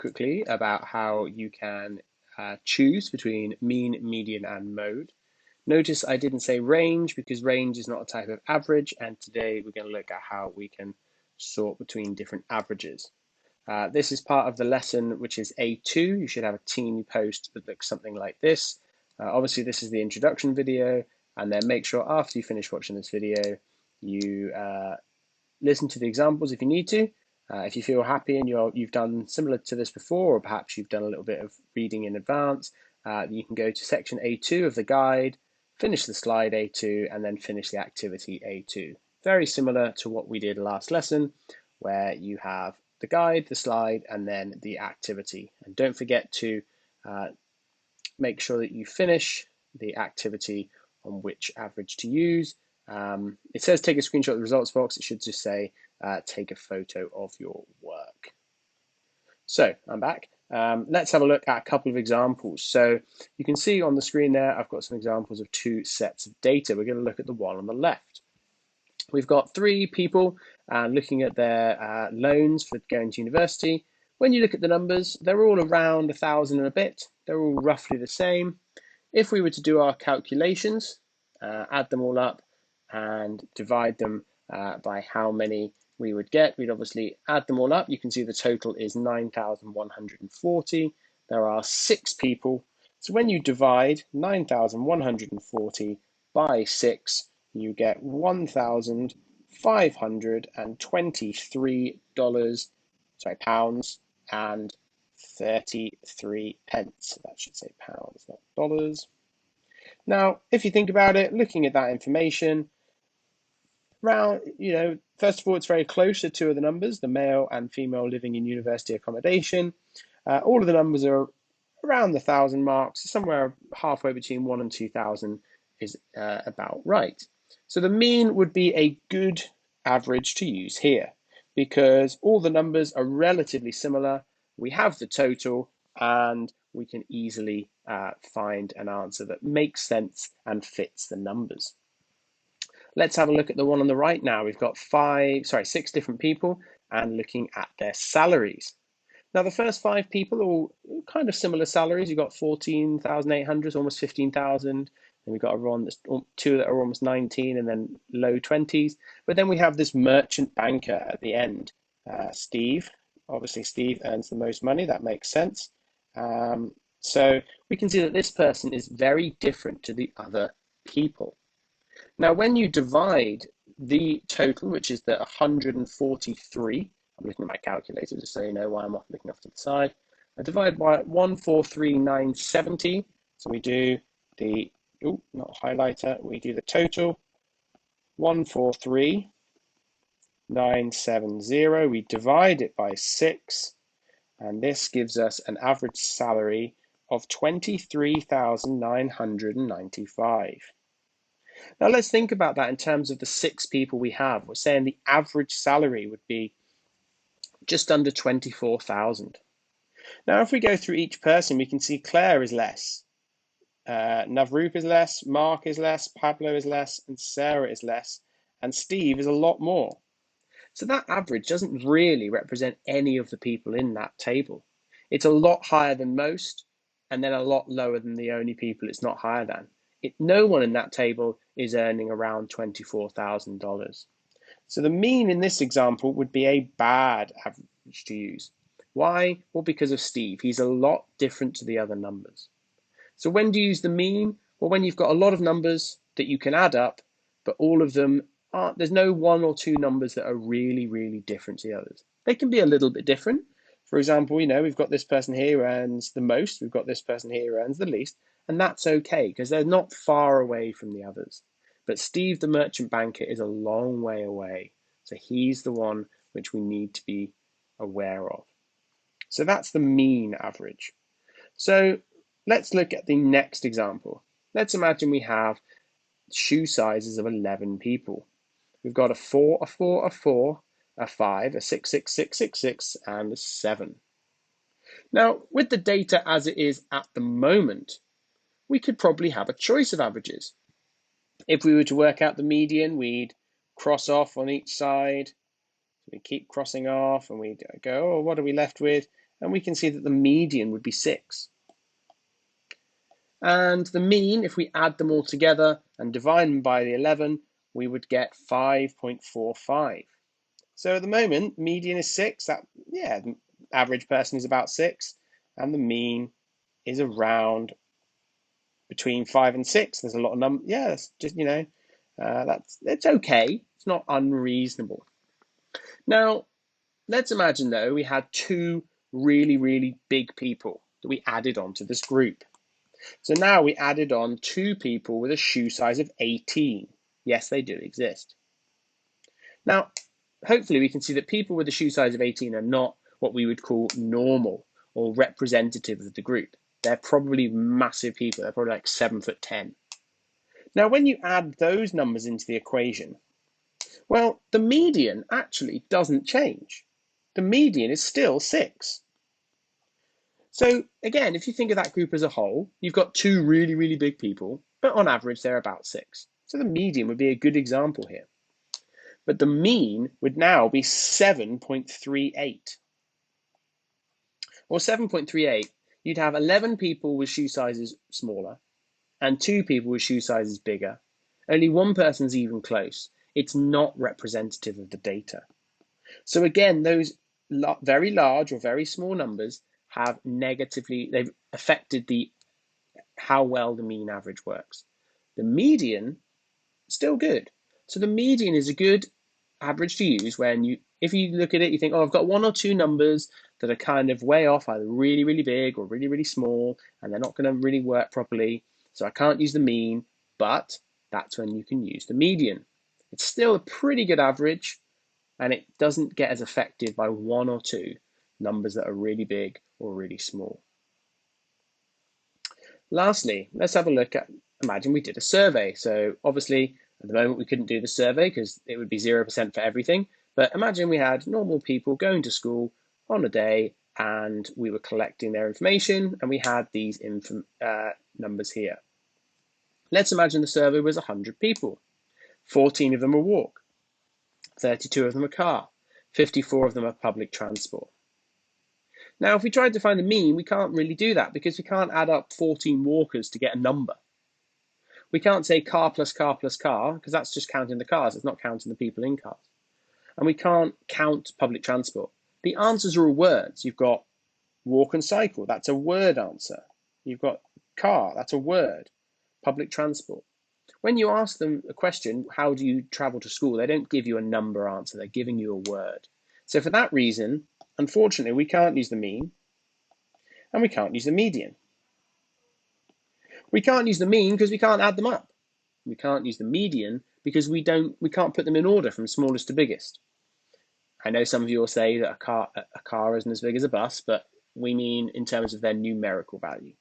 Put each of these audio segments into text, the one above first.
quickly about how you can choose between mean, median, and mode. Notice I didn't say range because range is not a type of average, and today we're going to look at how we can sort between different averages. This is part of the lesson, which is A2. You should have a teeny post that looks something like this. Obviously, this is the introduction video, and then make sure after you finish watching this video, you listen to the examples if you need to. If you feel happy and you've done similar to this before, or perhaps you've done a little bit of reading in advance, you can go to section A2 of the guide, finish the slide A2, and then finish the activity A2. Very similar to what we did last lesson, where you have the guide, the slide, and then the activity. And don't forget to make sure that you finish the activity on which average to use. It says take a screenshot of the results box. It should just say take a photo of your work. So I'm back. Let's have a look at a couple of examples. So you can see on the screen there, I've got some examples of two sets of data. We're going to look at the one on the left. We've got three people looking at their loans for going to university. When you look at the numbers, they're all around 1,000 and a bit. They're all roughly the same. If we were to do our calculations, add them all up and divide them by how many we would get, we'd obviously add them all up. You can see the total is 9,140. There are 6 people. So when you divide 9,140 by 6, you get $1,523, pounds and 33 pence. That should say pounds, not dollars. Now, if you think about it, looking at that information, first of all, it's very close to two of the numbers, the male and female living in university accommodation. All of the numbers are around the 1,000 marks, somewhere halfway between 1 and 2,000 is about right. So the mean would be a good average to use here because all the numbers are relatively similar. We have the total and we can easily find an answer that makes sense and fits the numbers. Let's have a look at the one on the right now. We've got 6 different people and looking at their salaries. Now, the first 5 people are all kind of similar salaries. You've got 14,800, almost 15,000. And we've got two that are almost 19 and then low 20s. But then we have this merchant banker at the end, Steve. Obviously, Steve earns the most money. That makes sense. So we can see that this person is very different to the other people. Now, when you divide the total, which is the 143, I'm looking at my calculator just so you know why I'm off looking off to the side. I divide by 143,970. So we do the, not highlighter, we do the total, 143,970. We divide it by 6, and this gives us an average salary of 23,995. Now let's think about that in terms of the 6 people we have. We're saying the average salary would be just under 24,000. Now, if we go through each person, we can see Claire is less, Navroop is less, Mark is less, Pablo is less, and Sarah is less, and Steve is a lot more. So that average doesn't really represent any of the people in that table. It's a lot higher than most, and then a lot lower than the only people it's not higher than. No one in that table is earning around $24,000. So the mean in this example would be a bad average to use. Why? Well, because of Steve. He's a lot different to the other numbers. So when do you use the mean? Well, when you've got a lot of numbers that you can add up, but all of them aren't, there's no 1 or 2 numbers that are really, really different to the others. They can be a little bit different. For example, we've got this person here who earns the most, we've got this person here who earns the least, and that's okay because they're not far away from the others. But Steve, the merchant banker, is a long way away. So he's the one which we need to be aware of. So that's the mean average. So let's look at the next example. Let's imagine we have shoe sizes of 11 people. We've got a 4, a 4, a 4, a 5, a 6, 6, 6, 6, 6, and a 7. Now, with the data as it is at the moment, we could probably have a choice of averages. If we were to work out the median, we'd cross off on each side. We keep crossing off and we go, what are we left with? and we can see that the median would be 6. And the mean, if we add them all together and divide them by the 11, we would get 5.45. So at the moment, median is 6. The average person is about 6, and the mean is around between 5 and 6. There's a lot of numbers. Yeah, that's just, it's okay. It's not unreasonable. Now, let's imagine, though, we had 2 really, really big people that we added onto this group. So now we added on 2 people with a shoe size of 18. Yes, they do exist. Now, hopefully we can see that people with a shoe size of 18 are not what we would call normal or representative of the group. They're probably massive people. They're probably like 7'10". Now, when you add those numbers into the equation, well, the median actually doesn't change. The median is still 6. So again, if you think of that group as a whole, you've got 2 really, really big people, but on average, they're about 6. So the median would be a good example here. But the mean would now be 7.38. Or 7.38, you'd have 11 people with shoe sizes smaller and 2 people with shoe sizes bigger. Only one person's even close. It's not representative of the data. So again, those very large or very small numbers they've affected how well the mean average works. The median, still good. So the median is a good average to use if you look at it, you think, oh, I've got 1 or 2 numbers that are kind of way off, either really, really big or really, really small, and they're not going to really work properly. So I can't use the mean, but that's when you can use the median. It's still a pretty good average, and it doesn't get as affected by 1 or 2 numbers that are really big or really small. Lastly, let's have a look at, imagine we did a survey. So obviously, at the moment, we couldn't do the survey because it would be 0% for everything. But imagine we had normal people going to school on a day and we were collecting their information and we had these numbers here. Let's imagine the survey was 100 people. 14 of them are walk, 32 of them are car, 54 of them are public transport. Now, if we tried to find the mean, we can't really do that because we can't add up 14 walkers to get a number. We can't say car plus car plus car because that's just counting the cars. It's not counting the people in cars. And we can't count public transport. The answers are all words. You've got walk and cycle. That's a word answer. You've got car. That's a word. Public transport. When you ask them a question, how do you travel to school? They don't give you a number answer. They're giving you a word. So for that reason, unfortunately, we can't use the mean and we can't use the median. We can't use the mean because we can't add them up. We can't use the median because we can't put them in order from smallest to biggest. I know some of you will say that a car isn't as big as a bus, but we mean in terms of their numerical value.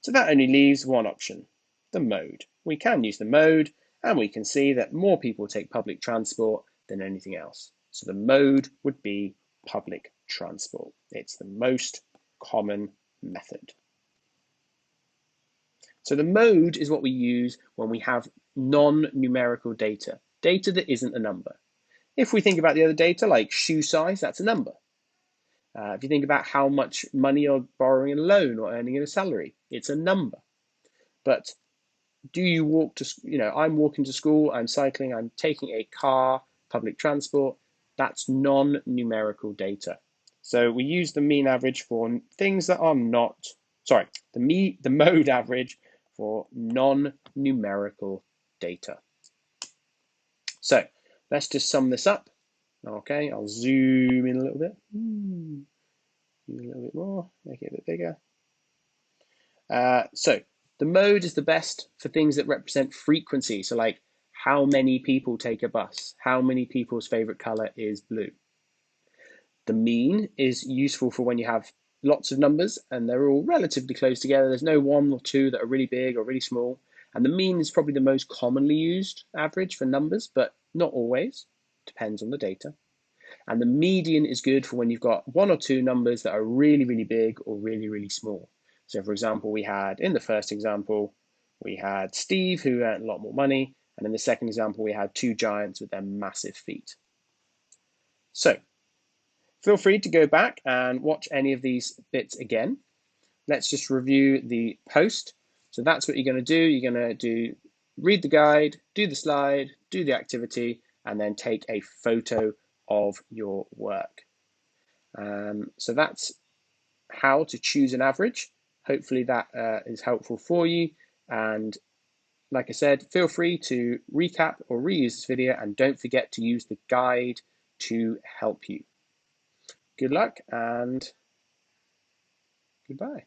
So that only leaves one option, the mode. We can use the mode, and we can see that more people take public transport than anything else. So the mode would be public transport. It's the most common method. So the mode is what we use when we have non-numerical data, data that isn't a number. If we think about the other data, like shoe size, that's a number. If you think about how much money you're borrowing in a loan or earning in a salary, it's a number. But do you walk to, I'm walking to school, I'm cycling, I'm taking a car, public transport, that's non-numerical data. So we use the mean average for things that are not, the mode average for non-numerical data. So let's just sum this up. Okay, I'll zoom in a little bit. Zoom a little bit more, make it a bit bigger. So the mode is the best for things that represent frequency. So like how many people take a bus, how many people's favorite color is blue. The mean is useful for when you have lots of numbers and they're all relatively close together. There's no 1 or 2 that are really big or really small. And the mean is probably the most commonly used average for numbers, but not always. Depends on the data. And the median is good for when you've got 1 or 2 numbers that are really, really big or really, really small. So for example, in the first example, we had Steve who earned a lot more money. And in the second example, we had 2 giants with their massive feet. So Feel free to go back and watch any of these bits again. Let's just review the post. So that's what you're going to do. You're going to read the guide, do the slide, do the activity, and then take a photo of your work. So that's how to choose an average. Hopefully that is helpful for you. And like I said, feel free to recap or reuse this video, and don't forget to use the guide to help you. Good luck and goodbye.